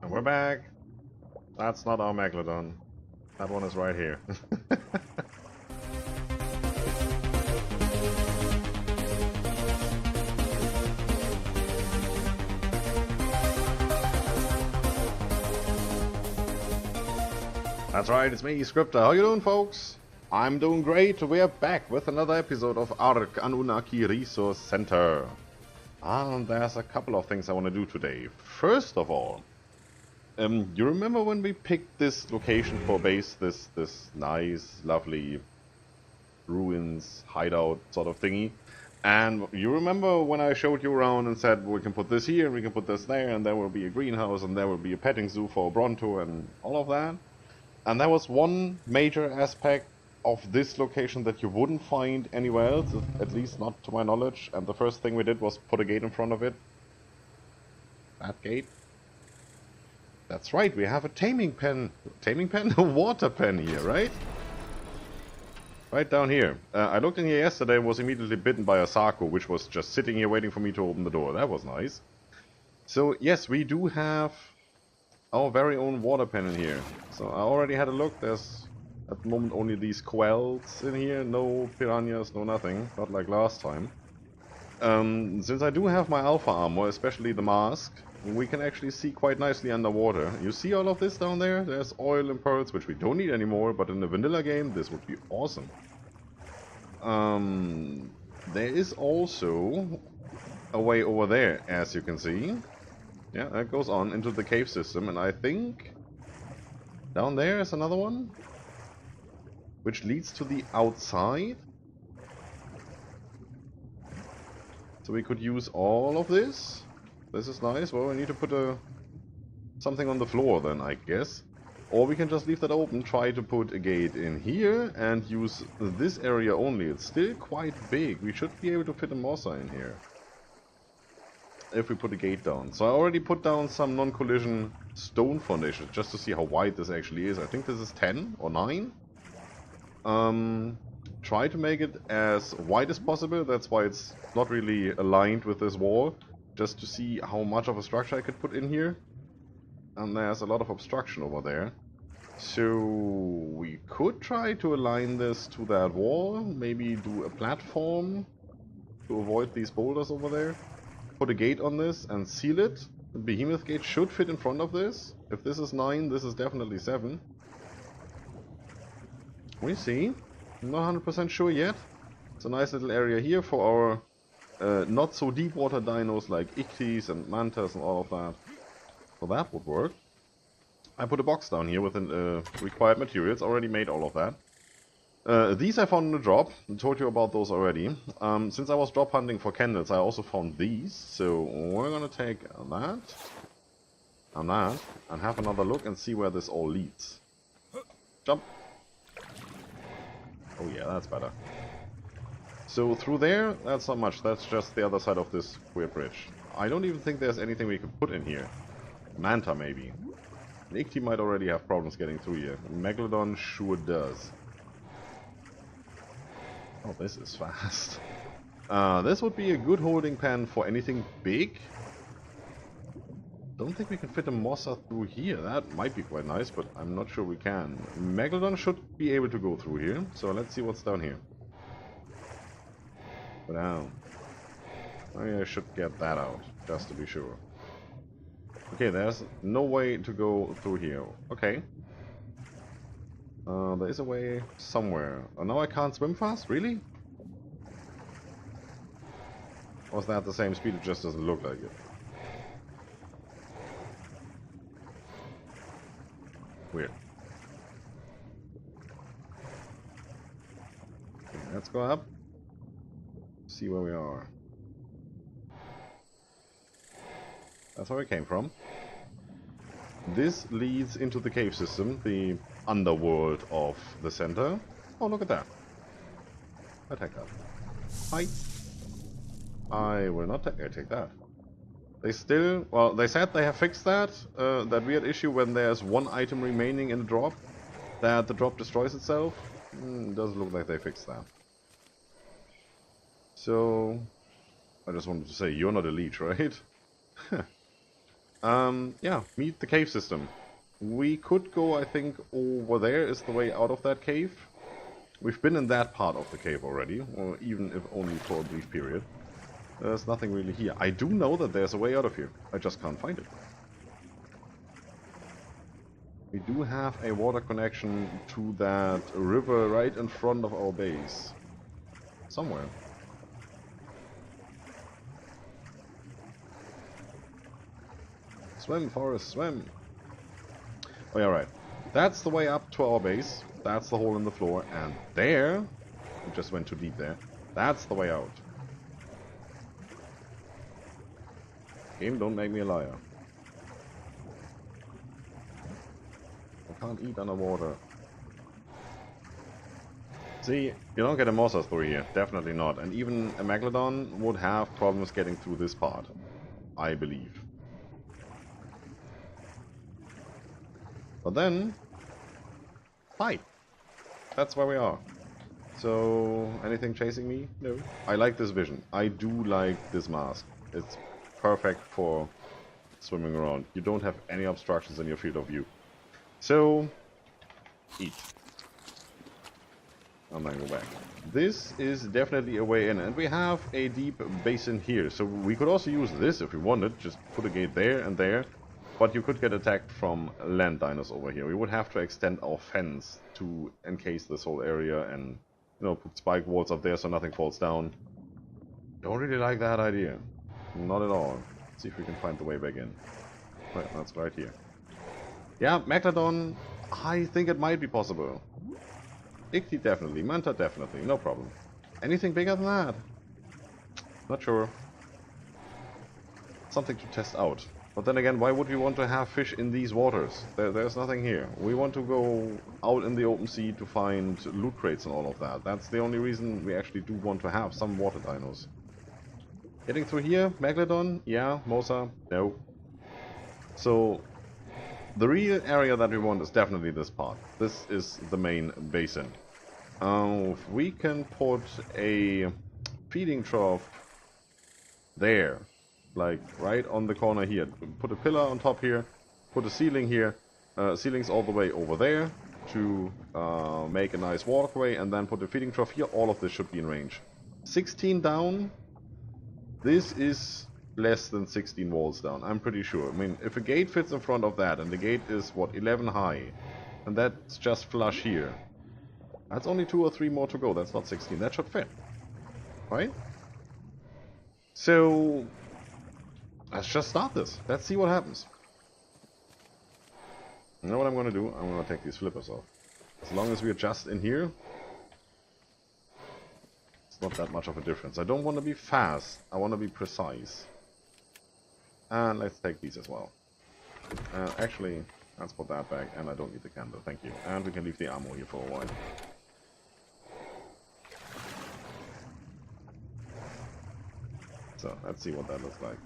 And we're back. That's not our Megalodon. That one is right here. That's right, it's me, Scryptar. How you doing, folks? I'm doing great. We're back with another episode of ARK Annunaki Resource Center. And there's a couple of things I want to do today. First of all, you remember when we picked this location for base, this nice, lovely ruins hideout sort of thingy? And you remember when I showed you around and said we can put this here and we can put this there, and there will be a greenhouse and there will be a petting zoo for Bronto and all of that? And there was one major aspect of this location that you wouldn't find anywhere else, at least not to my knowledge, and the first thing we did was put a gate in front of it. That gate. That's right, we have a taming pen. Taming pen? A water pen here, right? Right down here. I looked in here yesterday and was immediately bitten by a Sarco, which was just sitting here waiting for me to open the door. That was nice. So, yes, we do have our very own water pen in here. So I already had a look. There's at the moment only these quails in here. No piranhas, no nothing. Not like last time. Since I do have my alpha armor, especially the mask, we can actually see quite nicely underwater. You see all of this down there? There's oil and pearls, which we don't need anymore, but in the vanilla game this would be awesome. There is also a way over there, as you can see. Yeah, that goes on into the cave system, and I think down there is another one, which leads to the outside. So we could use all of this. This is nice. Well, we need to put something on the floor then, I guess. Or we can just leave that open, try to put a gate in here, and use this area only. It's still quite big. We should be able to fit a Mossa in here if we put a gate down. So I already put down some non-collision stone foundations just to see how wide this actually is. I think this is 10 or 9. Try to make it as wide as possible. That's why it's not really aligned with this wall. Just to see how much of a structure I could put in here. And there's a lot of obstruction over there. So we could try to align this to that wall. Maybe do a platform to avoid these boulders over there. Put a gate on this and seal it. The behemoth gate should fit in front of this. If this is 9, this is definitely 7. We see. I'm not 100% sure yet. It's a nice little area here for our not so deep water dinos like ichthys and mantas and all of that. So that would work. I put a box down here with required materials. Already made all of that. These I found in the drop. I told you about those already. Since I was drop hunting for candles, I also found these. So we're gonna take that and that and have another look and see where this all leads. Jump. Oh yeah, that's better. So through there, that's not much. That's just the other side of this weird bridge. I don't even think there's anything we could put in here. Manta maybe. Ichthys might already have problems getting through here. Megalodon sure does. Oh, this is fast. This would be a good holding pen for anything big. Don't think we can fit a Mossa through here. That might be quite nice, but I'm not sure we can. Megalodon should be able to go through here. So let's see what's down here. Go down. I should get that out, just to be sure. Okay, there's no way to go through here. Okay. There is a way somewhere. Oh, now I can't swim fast? Really? Or is that the same speed? It just doesn't look like it. Weird. Okay, let's go up. See where we are. That's where we came from. This leads into the cave system, the underworld of the center. Oh, look at that. I take that. Hi. I will not take that. They still, well, they said they have fixed that weird issue when there's one item remaining in the drop, that the drop destroys itself. Doesn't look like they fixed that. So, I just wanted to say, you're not a leech, right? Yeah, meet the cave system. We could go, I think, over there is the way out of that cave. We've been in that part of the cave already, or even if only for a brief period. There's nothing really here. I do know that there's a way out of here. I just can't find it. We do have a water connection to that river right in front of our base. Somewhere. Swim, Forrest, swim! Oh yeah, right. That's the way up to our base. That's the hole in the floor. And there... we just went too deep there. That's the way out. Game, don't make me a liar. I can't eat underwater. See, you don't get a monster through here. Definitely not. And even a Megalodon would have problems getting through this part. I believe. But then... hi! That's where we are. So, anything chasing me? No. I like this vision. I do like this mask. It's perfect for swimming around. You don't have any obstructions in your field of view. So, eat. And then go back. This is definitely a way in, and we have a deep basin here. So we could also use this if we wanted. Just put a gate there and there. But you could get attacked from land dinos over here. We would have to extend our fence to encase this whole area and, you know, put spike walls up there so nothing falls down. Don't really like that idea. Not at all. Let's see if we can find the way back in. Right, that's right here. Yeah, Megalodon, I think it might be possible. Ichthyi definitely, Manta definitely, no problem. Anything bigger than that? Not sure. Something to test out. But then again, why would we want to have fish in these waters? There's nothing here. We want to go out in the open sea to find loot crates and all of that. That's the only reason we actually do want to have some water dinos. Getting through here, Megalodon, yeah, Mosa, no. So, the real area that we want is definitely this part. This is the main basin. If we can put a feeding trough there, like right on the corner here. Put a pillar on top here, put a ceiling here, ceilings all the way over there to make a nice walkway, and then put a feeding trough here. All of this should be in range. 16 down. This is less than 16 walls down, I'm pretty sure. I mean, if a gate fits in front of that, and the gate is, what, 11 high, and that's just flush here, that's only 2 or 3 more to go. That's not 16. That should fit. Right? So, let's just start this. Let's see what happens. You know what I'm going to do? I'm going to take these flippers off. As long as we're just in here, it's not that much of a difference. I don't want to be fast. I want to be precise. And let's take these as well. Actually, let's put that back, and I don't need the candle. Thank you. And we can leave the ammo here for a while. So, let's see what that looks like.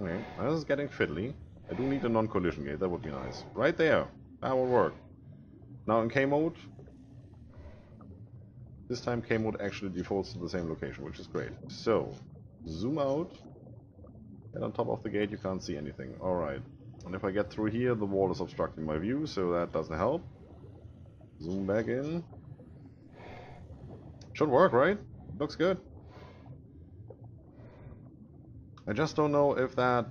Okay, this is getting fiddly. I do need a non-collision gate, that would be nice. Right there! That will work. Now in K mode, this time K mode actually defaults to the same location, which is great. So, zoom out, and on top of the gate you can't see anything. Alright, and if I get through here, the wall is obstructing my view, so that doesn't help. Zoom back in. Should work, right? Looks good. I just don't know if that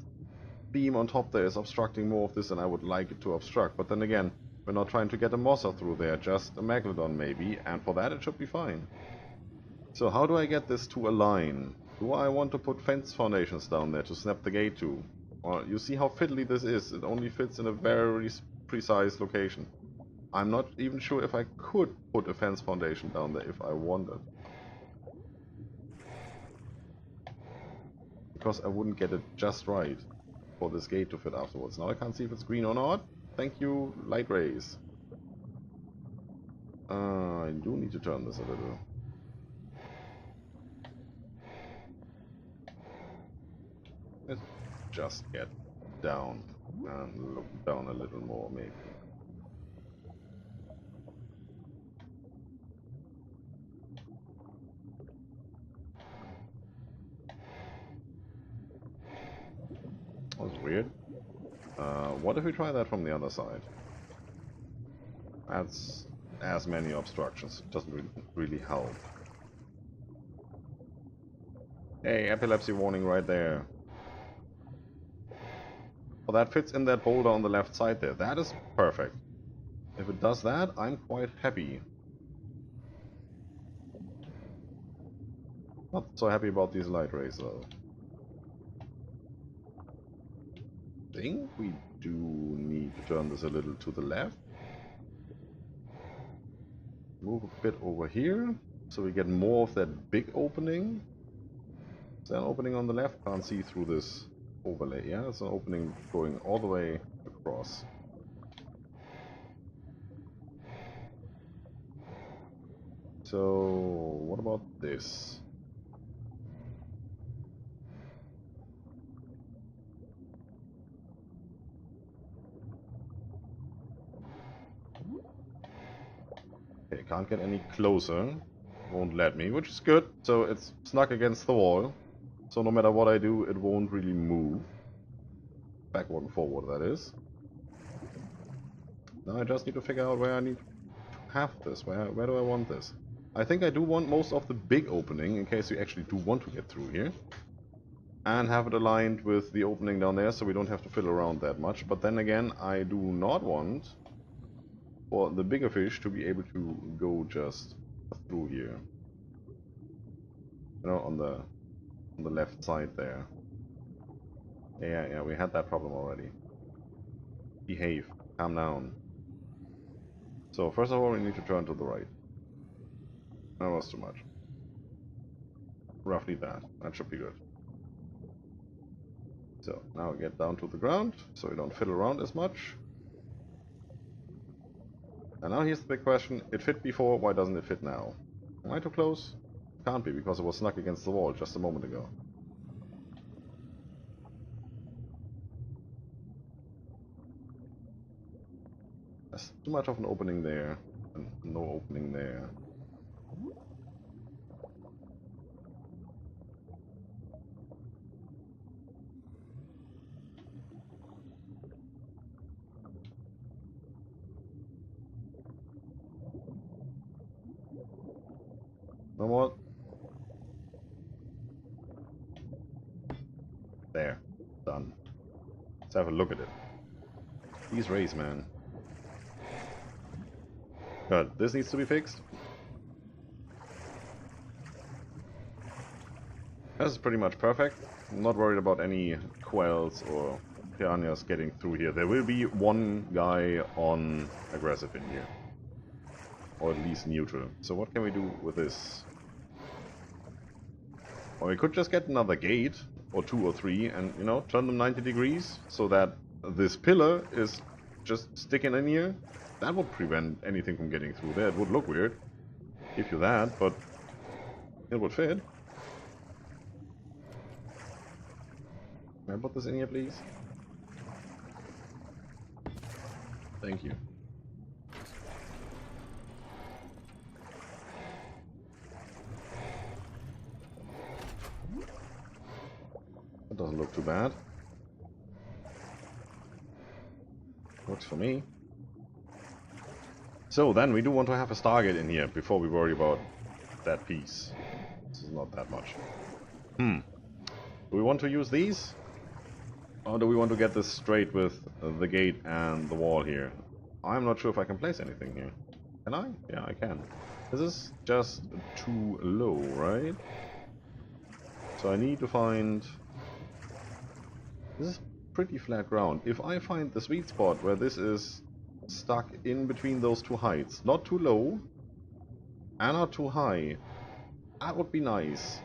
beam on top there is obstructing more of this than I would like it to obstruct. But then again, we're not trying to get a Mossa through there, just a Megalodon maybe, and for that it should be fine. So how do I get this to align? Do I want to put fence foundations down there to snap the gate to? Well, you see how fiddly this is. It only fits in a very precise location. I'm not even sure if I could put a fence foundation down there if I wanted. Because I wouldn't get it just right for this gate to fit afterwards. Now I can't see if it's green or not. Thank you, light rays. I do need to turn this a little. Let's just get down and look down a little more maybe. weird. What if we try that from the other side? That's as many obstructions. It doesn't really help. Hey, epilepsy warning right there. Well, that fits in that boulder on the left side there. That is perfect. If it does that, I'm quite happy. Not so happy about these light rays though. I think we do need to turn this a little to the left. Move a bit over here, so we get more of that big opening. Is there an opening on the left? Can't see through this overlay. Yeah, it's an opening going all the way across. So, what about this? Okay, can't get any closer. Won't let me, which is good. So it's snuck against the wall. So no matter what I do, it won't really move. Backward and forward, that is. Now I just need to figure out where I need to have this. Where do I want this? I think I do want most of the big opening, in case we actually do want to get through here. And have it aligned with the opening down there, so we don't have to fiddle around that much. But then again, I do not want for the bigger fish to be able to go just through here. You know, on the left side there. Yeah, we had that problem already. Behave. Calm down. So, first of all, we need to turn to the right. That was too much. Roughly that. That should be good. So, now get down to the ground, so we don't fiddle around as much. And now here's the big question. It fit before, why doesn't it fit now? Am I too close? Can't be, because it was snuck against the wall just a moment ago. There's too much of an opening there, and no opening there. No more. There. Done. Let's have a look at it. These rays, man. Good. This needs to be fixed. This is pretty much perfect. I'm not worried about any quails or piranhas getting through here. There will be one guy on aggressive in here. Or at least neutral. So what can we do with this? Or we could just get another gate, or 2 or 3, and, you know, turn them 90 degrees, so that this pillar is just sticking in here. That would prevent anything from getting through there. It would look weird. Give you that, but it would fit. Can I put this in here, please? Thank you. That doesn't look too bad. Works for me. So then we do want to have a Stargate in here before we worry about that piece. This is not that much. Do we want to use these? Or do we want to get this straight with the gate and the wall here? I'm not sure if I can place anything here. Can I? Yeah, I can. This is just too low, right? So I need to find... This is pretty flat ground. If I find the sweet spot where this is stuck in between those two heights, not too low and not too high, that would be nice.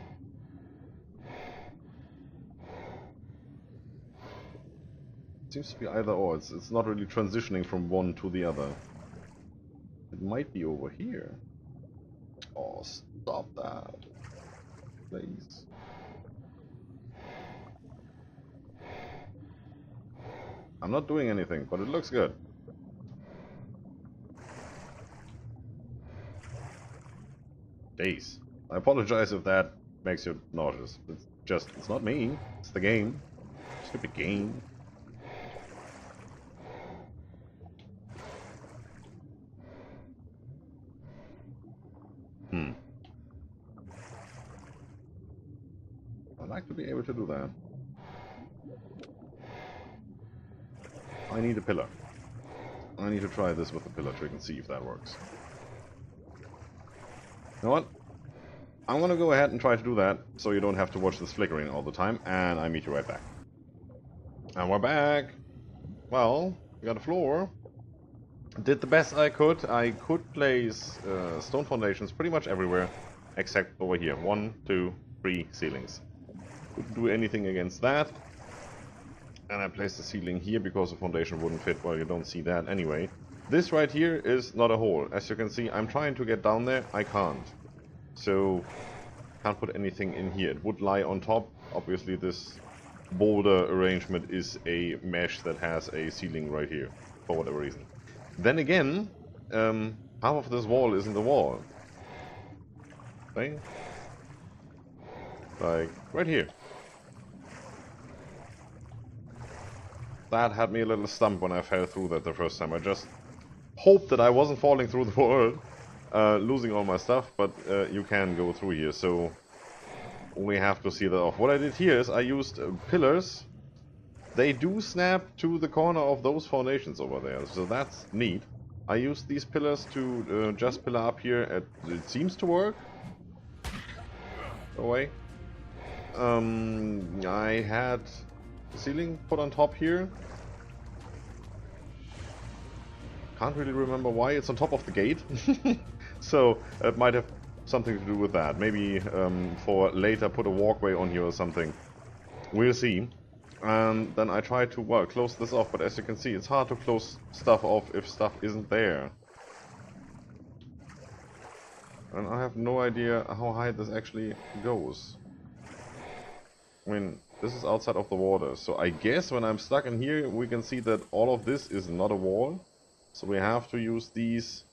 It seems to be either or. It's not really transitioning from one to the other. It might be over here. Oh, stop that. Please. I'm not doing anything, but it looks good. Jeez. I apologize if that makes you nauseous. It's not me. It's the game. Stupid game. like to be able to do that. I need a pillar. I need to try this with a pillar trick and see if that works. You know what? I'm gonna go ahead and try to do that so you don't have to watch this flickering all the time, and I meet you right back. And we're back! Well, we got a floor. Did the best I could. I could place stone foundations pretty much everywhere, except over here. 1, 2, 3 ceilings. Couldn't do anything against that. And I placed the ceiling here because the foundation wouldn't fit. Well, you don't see that anyway. This right here is not a hole. As you can see, I'm trying to get down there. I can't. So, can't put anything in here. It would lie on top. Obviously, this boulder arrangement is a mesh that has a ceiling right here, for whatever reason. Then again, half of this wall isn't the wall. Right? Like, right here. That had me a little stumped when I fell through that the first time. I just hoped that I wasn't falling through the wall, losing all my stuff, but you can go through here, so we have to see that off. What I did here is I used pillars. They do snap to the corner of those foundations over there, so that's neat. I used these pillars to just pillar up here. It seems to work. Go away. I had the ceiling put on top here. Can't really remember why it's on top of the gate. So it might have something to do with that. Maybe for later put a walkway on here or something. We'll see. And then I try to, well, close this off, but as you can see, it's hard to close stuff off if stuff isn't there. And I have no idea how high this actually goes. I mean, this is outside of the water, so I guess when I'm stuck in here, we can see that all of this is not a wall. So we have to use these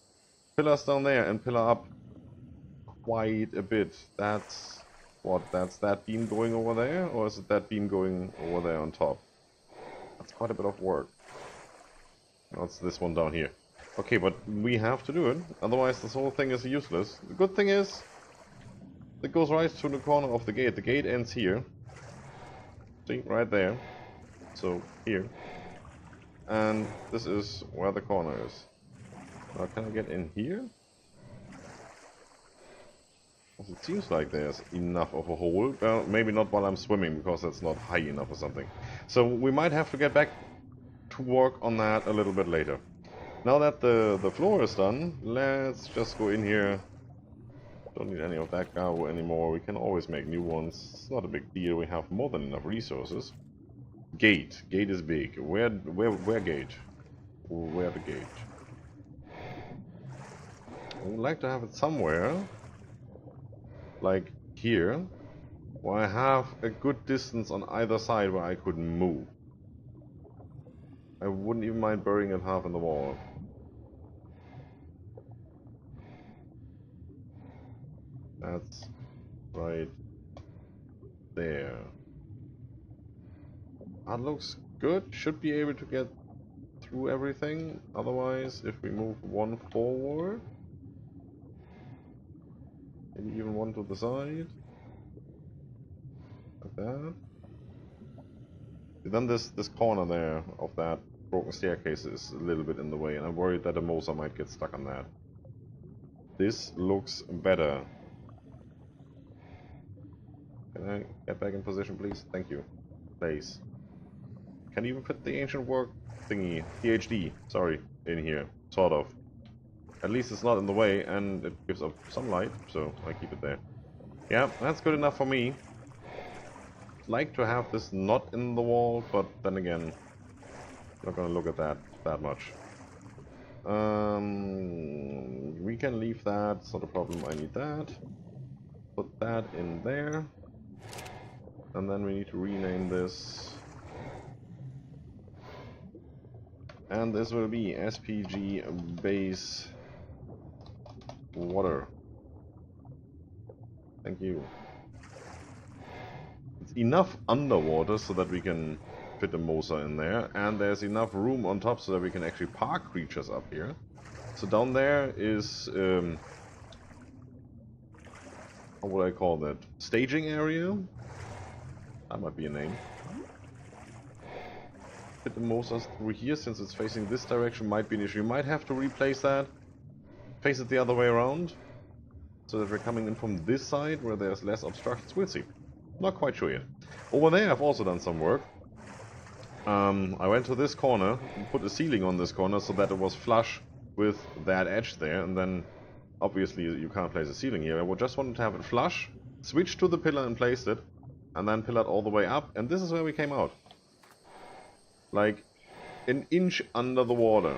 pillars down there and pillar up quite a bit. That's... what, that's that beam going over there? Or is it that beam going over there on top? That's quite a bit of work. No, it's this one down here. Okay, but we have to do it. Otherwise this whole thing is useless. The good thing is, it goes right to the corner of the gate. The gate ends here. See, right there. So, here. And this is where the corner is. Now, can I get in here? It seems like there's enough of a hole. Well, maybe not while I'm swimming, because that's not high enough or something. So we might have to get back to work on that a little bit later. Now that the floor is done, let's just go in here. Don't need any of that cargo anymore. We can always make new ones. It's not a big deal. We have more than enough resources. Gate. Gate is big. Where gate? Where the gate? I would like to have it somewhere. Like here, where I have a good distance on either side where I could move. I wouldn't even mind burying it half in the wall. That's right there. That looks good. Should be able to get through everything. Otherwise, if we move one forward, maybe even one to the side, like that. Then this corner there of that broken staircase is a little bit in the way, and I'm worried that a Mosa might get stuck on that. This looks better. Can I get back in position, please? Thank you. Place. Can you even fit the ancient work thingy, PhD, sorry, in here, sort of. At least it's not in the way, and it gives up some light, so I keep it there. Yeah, that's good enough for me. I'd like to have this not in the wall, but then again, not gonna look at that much. We can leave that, it's not a problem, I need that. Put that in there. And then we need to rename this. And this will be SPG base water. Thank you. It's enough underwater so that we can fit a Mosa in there, and there's enough room on top so that we can actually park creatures up here. So down there is how would I call that? Staging area? That might be a name. Fit the motors through here, since it's facing this direction, might be an issue. You might have to replace that. Face it the other way around, so that we're coming in from this side where there's less obstructions. We'll see. Not quite sure yet. Over there I've also done some work. I went to this corner and put a ceiling on this corner so that it was flush with that edge there, and then obviously you can't place a ceiling here. I just wanted to have it flush, switched to the pillar and placed it, and then pillared all the way up, and this is where we came out. Like an inch under the water.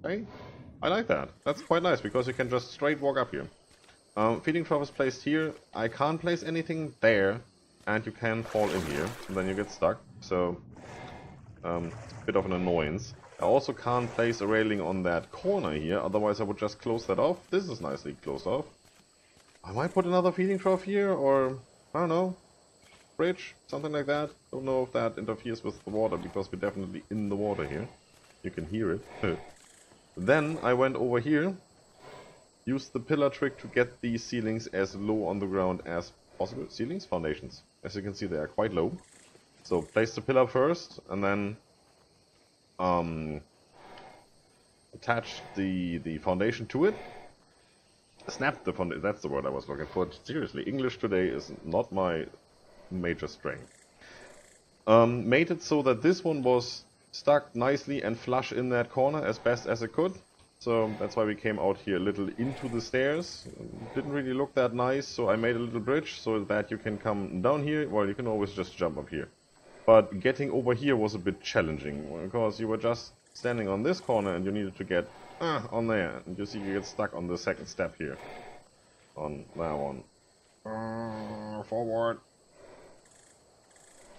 Okay, I like that. That's quite nice because you can just straight walk up here. Feeding trough is placed here. I can't place anything there, and you can fall in here, and then you get stuck. So, it's a bit of an annoyance. I also can't place a railing on that corner here, otherwise I would just close that off. This is nicely closed off. I might put another feeding trough here, or, I don't know, bridge, something like that. Don't know if that interferes with the water, because we're definitely in the water here. You can hear it. Then I went over here, used the pillar trick to get these ceilings as low on the ground as possible. Ceilings? Foundations. As you can see, they are quite low. So place the pillar first, and then attach the foundation to it. Snap the foundation. That's the word I was looking for. Seriously, English today is not my major strength. Made it so that this one was stuck nicely and flush in that corner as best as it could. So that's why we came out here a little into the stairs. Didn't really look that nice, so I made a little bridge so that you can come down here. Well, you can always just jump up here. But getting over here was a bit challenging, because you were just standing on this corner and you needed to get on there. And you see you get stuck on the second step here. On that one. Forward.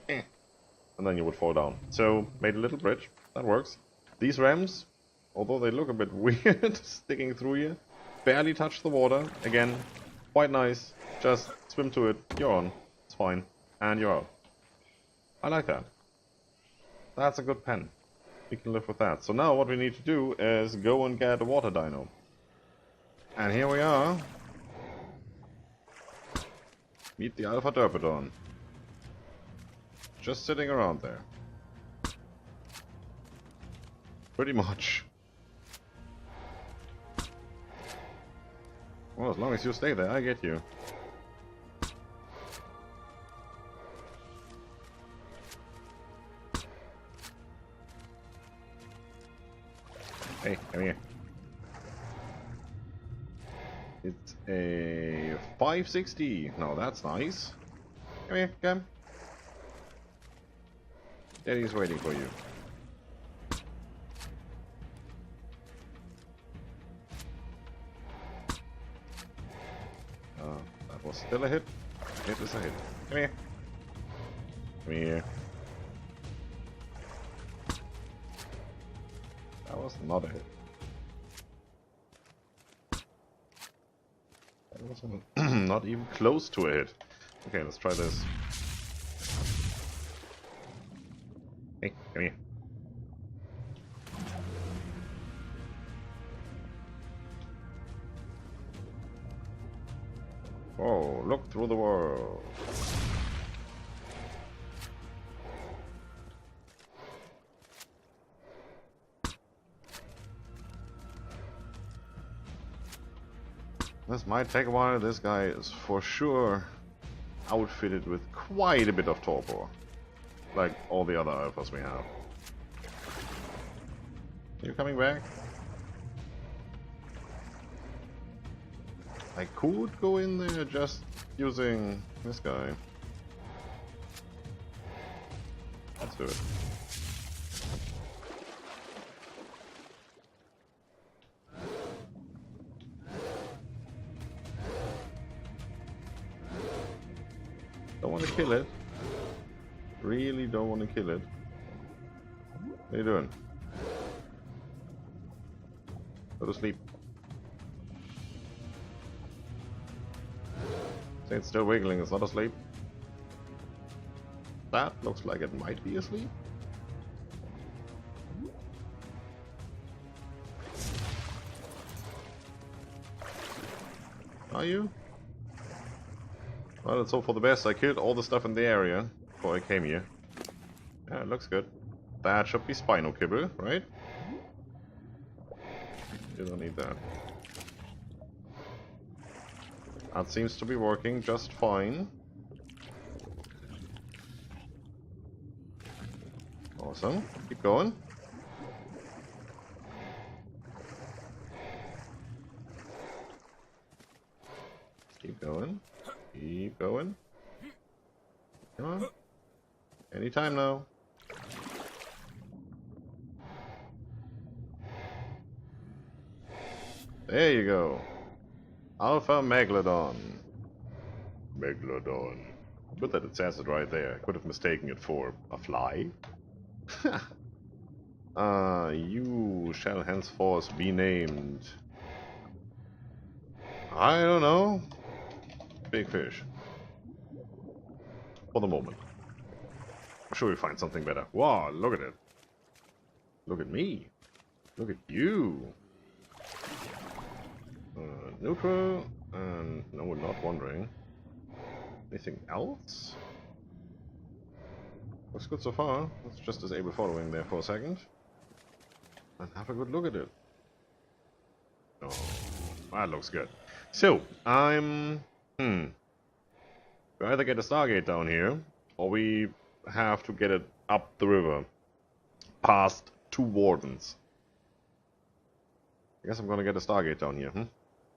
And then you would fall down. So, made a little bridge. That works. These ramps, although they look a bit weird sticking through here, barely touch the water. Again, quite nice. Just swim to it. You're on. It's fine. And you're out. I like that. That's a good pen. We can live with that. So now what we need to do is go and get a water dino. And here we are. Meet the Alpha Derpodon. Just sitting around there. Pretty much. Well, as long as you stay there, I get you. Hey, come here. It's a 560. No, that's nice. Come here, come. Daddy's waiting for you. That was still a hit. It is a hit. Come here. Come here. That was not a hit. That was not even close to a hit. Okay, let's try this. Hey, come here. Oh, look through the world. This might take a while. This guy is for sure outfitted with quite a bit of torpor. Like all the other alphas we have. You coming back? I could go in there just using this guy. Let's do it. Don't want to kill it. Really don't want to kill it. What are you doing? Go to sleep. See, it's still wiggling, it's not asleep. That looks like it might be asleep. Are you? Well, let's hope for the best. I killed all the stuff in the area before I came here. Yeah, it looks good. That should be Spino Kibble, right? You don't need that. That seems to be working just fine. Awesome. Keep going. Keep going. Keep going. Come on. Anytime now. There you go. Alpha Megalodon. Megalodon. Good that it says it right there. I could have mistaken it for a fly. You shall henceforth be named... I don't know. Big fish. For the moment. I'm sure we'll find something better. Wow, look at it. Look at me. Look at you. Neutral. And no, we're not wondering. Anything else? Looks good so far. Let's just disable following there for a second. And have a good look at it. Oh, that looks good. So, we either get a Stargate down here, or we have to get it up the river, past 2 wardens. I guess I'm gonna get a Stargate down here,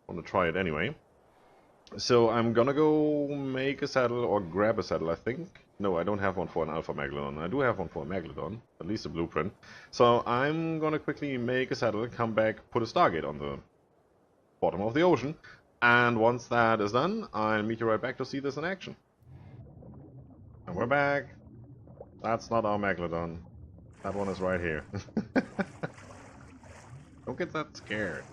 Wanna try it anyway. So I'm gonna go make a saddle, or grab a saddle, I think. No, I don't have one for an Alpha Megalodon. I do have one for a Megalodon, at least a blueprint. So I'm gonna quickly make a saddle, come back, put a Stargate on the bottom of the ocean. And once that is done, I'll meet you right back to see this in action. And we're back. That's not our Megalodon. That one is right here. Don't get that scared.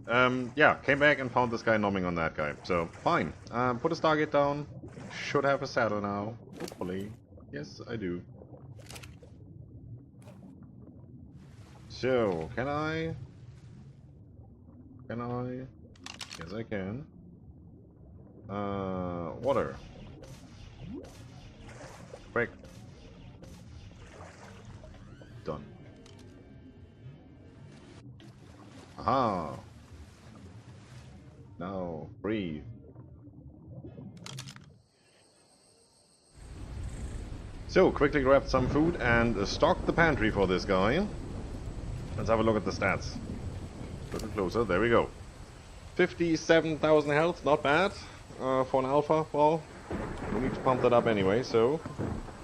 Yeah, came back and found this guy nomming on that guy. So, fine. Put a Stargate down. Should have a saddle now. Hopefully. Yes, I do. So, can I? Yes, I can. Water. Break. Done. Aha. Now, breathe. So, quickly grabbed some food and stocked the pantry for this guy. Let's have a look at the stats. A little closer, there we go. 57,000 health, not bad for an alpha. Well, we need to pump that up anyway, so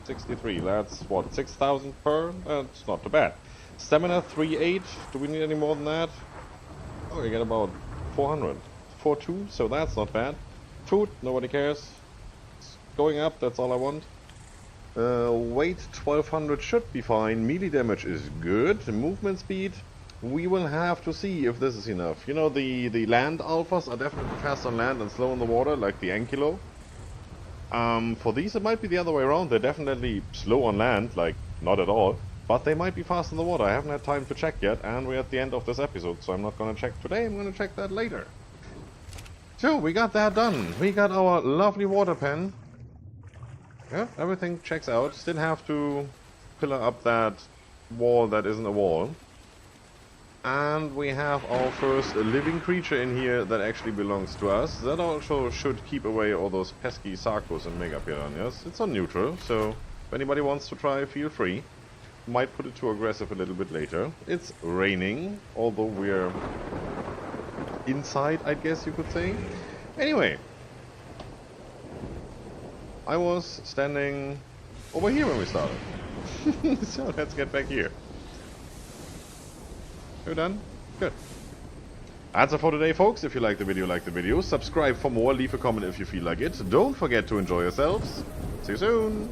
63, that's what, 6,000 per? That's not too bad. Stamina 3.8, do we need any more than that? Oh, we get about 400. 4.2, so that's not bad. Food, nobody cares. It's going up, that's all I want. Weight 1200 should be fine. Melee damage is good. Movement speed, we will have to see if this is enough. You know, the land alphas are definitely fast on land and slow in the water, like the Ankylo. For these it might be the other way around. They're definitely slow on land, like not at all. But they might be fast in the water. I haven't had time to check yet, and we're at the end of this episode, so I'm not gonna check today, I'm gonna check that later. So, we got that done. We got our lovely water pen. Yeah, everything checks out. Still have to pillar up that wall that isn't a wall. And we have our first living creature in here that actually belongs to us. That also should keep away all those pesky sarcos and mega piranhas. It's on neutral, so if anybody wants to try, feel free. Might put it too aggressive a little bit later. It's raining, although we're inside, I guess you could say. Anyway, I was standing over here when we started. So let's get back here. We're done? Good. That's it for today, folks. If you like the video, subscribe for more, leave a comment if you feel like it. Don't forget to enjoy yourselves. See you soon.